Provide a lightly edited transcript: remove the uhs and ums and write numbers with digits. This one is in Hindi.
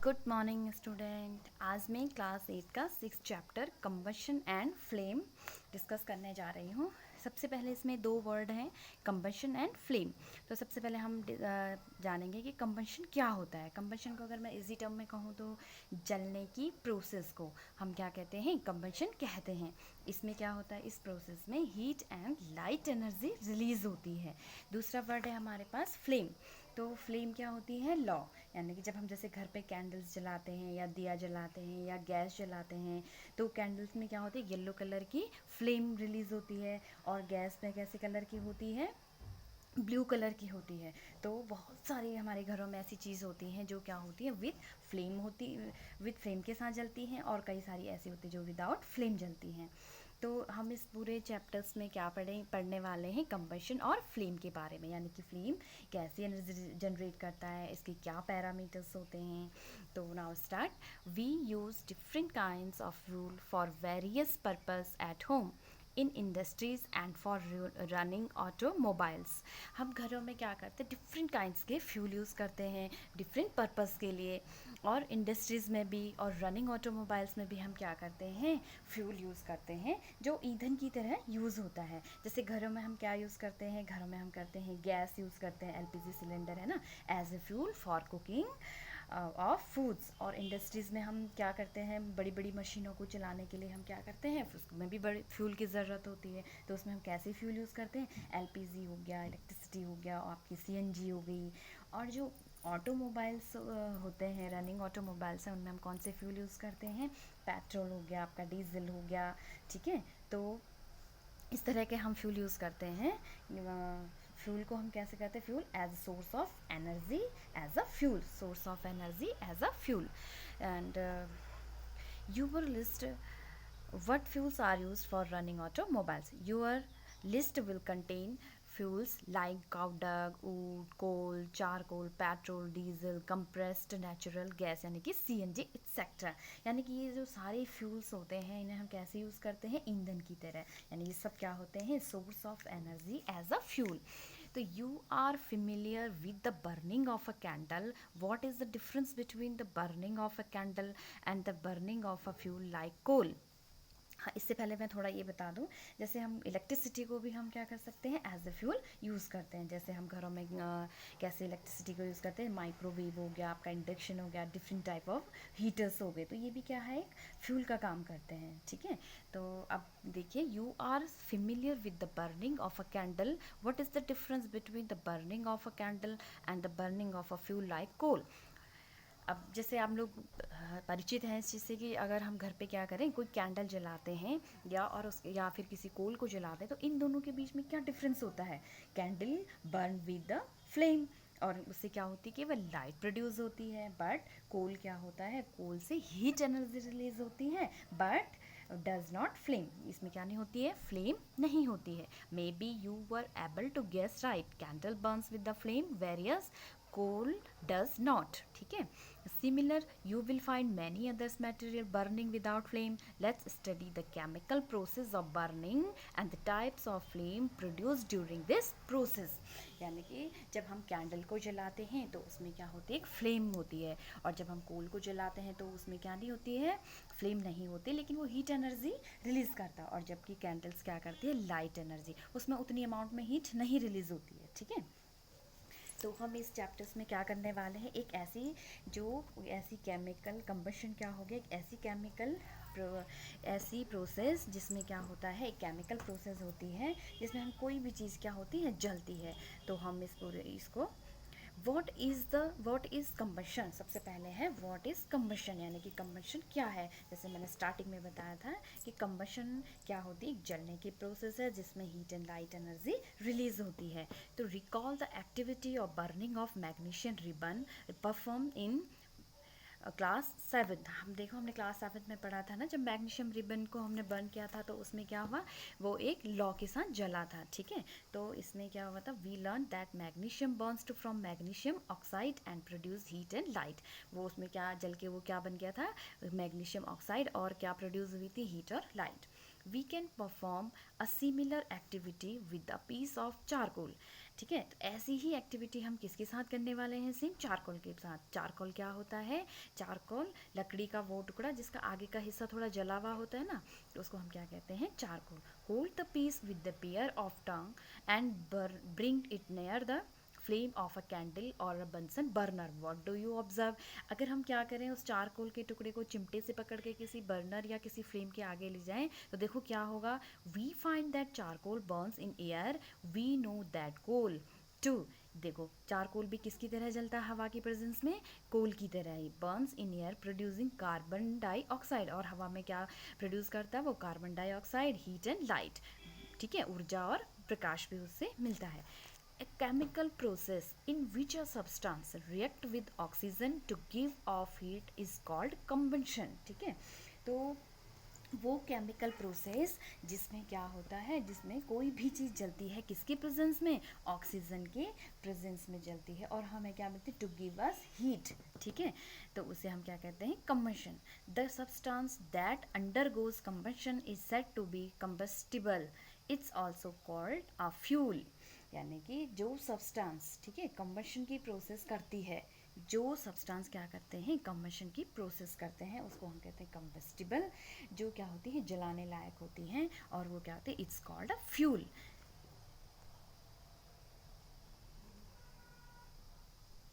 Good morning student. आज मैं क्लास 8 का 6 chapter combustion and flame discuss करने जा रही हूँ। सबसे पहले इसमें दो वर्ड हैं, कंबशन एंड फ्लेम। तो सबसे पहले हम जानेंगे कि कंबशन क्या होता है। कंबशन को अगर मैं इजी टर्म में कहूँ तो जलने की प्रोसेस को हम क्या कहते हैं, कंबशन कहते हैं। इसमें क्या होता है, इस प्रोसेस में heat and light energy release होती है। दूसरा वर्ड है हमारे पास फ्लेम। तो फ्लेम क्या होती है, लॉ, यानी कि जब हम जैसे घर पे कैंडल्स जलाते हैं या दिया जलाते हैं या गैस जलाते हैं तो कैंडल्स में क्या होती है, येलो कलर की फ्लेम रिलीज़ होती है और गैस में कैसे कलर की होती है, ब्लू कलर की होती है। तो बहुत सारी हमारे घरों में ऐसी चीज़ होती हैं जो क्या होती है, विथ फ्लेम के साथ जलती हैं, और कई सारी ऐसी होती है जो विदाउट फ्लेम जलती हैं। तो हम इस पूरे चैप्टर्स में क्या पढ़ने वाले हैं, कंबशन और फ्लेम के बारे में, यानी कि फ्लेम कैसे एनर्जी जनरेट करता है, इसके क्या पैरामीटर्स होते हैं। तो now start. We use different kinds of fuel for various purpose at home, in industries and for running automobiles. हम घरों में क्या करते हैं, डिफरेंट काइंड्स के फ्यूल यूज़ करते हैं डिफरेंट पर्पस के लिए, और इंडस्ट्रीज़ में भी और रनिंग ऑटोमोबाइल्स में भी हम क्या करते हैं, फ्यूल यूज़ करते हैं जो ईंधन की तरह यूज़ होता है। जैसे घरों में हम क्या यूज़ करते हैं, घरों में हम करते हैं गैस यूज़ करते हैं, एलपीजी सिलेंडर है ना, as a fuel for cooking of foods. और इंडस्ट्रीज़ में हम क्या करते हैं, बड़ी बड़ी मशीनों को चलाने के लिए हम क्या करते हैं, उसमें भी बड़े फ्यूल की ज़रूरत होती है। तो उसमें हम कैसे फ्यूल यूज़ करते हैं, एलपीजी हो गया, इलेक्ट्रिसिटी हो गया, और आपकी सीएनजी हो गई। और जो ऑटोमोबाइल्स होते हैं, रनिंग ऑटोमोबाइल्स हैं, उनमें हम कौन से फ्यूल यूज़ करते हैं, पेट्रोल हो गया, आपका डीजल हो गया, ठीक है। तो इस तरह के हम फ्यूल यूज़ करते हैं। फ्यूल को हम कैसे कहते हैं, fuel as a source of energy, as a fuel, source of energy as a fuel. And your list, what fuels are used for running automobiles. Your list will contain fuels like cow dung, wood, coal, charcoal, petrol, diesel, compressed natural gas यानी कि CNG एक्सेट्रा। यानी कि ये जो सारे फ्यूल्स होते हैं इन्हें हम कैसे यूज़ करते हैं, ईंधन की तरह। यानी ये सब क्या होते हैं, source of energy as a fuel. तो you are familiar with the burning of a candle. What is the difference between the burning of a candle and the burning of a fuel like coal? हाँ, इससे पहले मैं थोड़ा ये बता दूं, जैसे हम इलेक्ट्रिसिटी को भी हम क्या कर सकते हैं, एज ए फ्यूल यूज़ करते हैं। जैसे हम घरों में कैसे इलेक्ट्रिसिटी को यूज़ करते हैं, माइक्रोवेव हो गया, आपका इंडक्शन हो गया, डिफरेंट टाइप ऑफ हीटर्स हो गए, तो ये भी क्या है, एक फ्यूल का काम करते हैं, ठीक है। तो अब देखिए, you are familiar with the burning of a candle. What is the difference between the burning of a candle and the burning of a fuel like coal. अब जैसे हम लोग परिचित हैं इस चीज़ से कि अगर हम घर पे क्या करें, कोई कैंडल जलाते हैं या फिर किसी कोल को जलाते हैं, तो इन दोनों के बीच में क्या डिफरेंस होता है। Candle burn with the flame, और उससे क्या होती है कि वह लाइट प्रोड्यूस होती है, बट कोल क्या होता है, कोल से हीट एनर्जी रिलीज होती है, बट डज नॉट फ्लेम। इसमें क्या नहीं होती है, फ्लेम नहीं होती है। May be you were able to guess right, candle burns with the flame, various coal does not, ठीक है। Similar, you will find many others material burning without flame. Let's study the chemical process of burning and the types of flame produced during this process. यानी कि जब हम कैंडल को जलाते हैं तो उसमें क्या होती है, एक फ्लेम होती है, और जब हम कोल को जलाते हैं तो उसमें क्या नहीं होती है, फ्लेम नहीं होती, लेकिन वो हीट एनर्जी रिलीज़ करता है। और जबकि कैंडल्स क्या करती है, लाइट एनर्जी, उसमें उतनी अमाउंट में हीट नहीं रिलीज़ होती है, ठीक है। तो हम इस चैप्टर्स में क्या करने वाले हैं, एक ऐसी केमिकल कंबशन क्या हो गया, एक ऐसी प्रोसेस जिसमें क्या होता है, एक केमिकल प्रोसेस होती है जिसमें हम कोई भी चीज़ क्या होती है, जलती है। तो हम इसको व्हाट इज़ कंबशन, सबसे पहले है व्हाट इज़ कंबशन, यानी कि कंबशन क्या है। जैसे मैंने स्टार्टिंग में बताया था कि कंबशन क्या होती है, जलने की प्रोसेस है जिसमें heat and light energy release होती है। तो recall the activity of burning of magnesium ribbon perform in class 7। हमने क्लास 7 में पढ़ा था ना, जब मैग्नीशियम रिबन को हमने बर्न किया था तो उसमें क्या हुआ, वो एक लॉ के साथ जला था, ठीक है। तो इसमें क्या हुआ था, we learn that magnesium burns to from magnesium oxide and produce heat and light. वो उसमें क्या जल के वो क्या बन गया था, मैग्नीशियम ऑक्साइड, और क्या प्रोड्यूस हुई थी, हीट और light. We can perform a similar activity with a piece of charcoal. ठीक है। तो ऐसी ही एक्टिविटी हम किसके साथ करने वाले हैं, सेम चारकोल के साथ। चारकोल क्या होता है, चारकोल लकड़ी का वो टुकड़ा जिसका आगे का हिस्सा थोड़ा जला हुआ होता है ना, तो उसको हम क्या कहते हैं, charcoal. Hold the piece with the pair of tong and bring it near the flame of a candle or a Bunsen burner. What do you observe, अगर हम क्या करें, उस चारकोल के टुकड़े को चिमटे से पकड़ के किसी बर्नर या किसी फ्लेम के आगे ले जाएं, तो देखो क्या होगा, we find that charcoal burns in air, we know that coal too. देखो चारकोल भी किसकी तरह जलता है, हवा की प्रेजेंस में, कोल की तरह ही। Burns in air producing carbon dioxide, और हवा में क्या प्रोड्यूस करता है वो, carbon dioxide, heat and light. ठीक है, ऊर्जा और प्रकाश भी उससे मिलता है। A chemical process in which a substance react with oxygen to give off heat is called combustion। ठीक है, तो वो केमिकल प्रोसेस जिसमें क्या होता है, जिसमें कोई भी चीज़ जलती है किसके प्रेजेंस में, ऑक्सीजन के प्रेजेंस में जलती है, और हमें क्या मिलती है, टू गिव अस हीट। ठीक है, तो उसे हम क्या कहते हैं, combustion. The substance that undergoes combustion is said to be combustible, it's also called a fuel. यानी कि जो सब्सटेंस, ठीक है, कंबशन की प्रोसेस करती है, जो सब्सटेंस क्या करते हैं, कंबशन की प्रोसेस करते हैं, उसको हम कहते हैं कंबस्टिबल, जो क्या होती है, जलाने लायक होती हैं, और वो क्या होती है, इट्स कॉल्ड अ फ्यूल।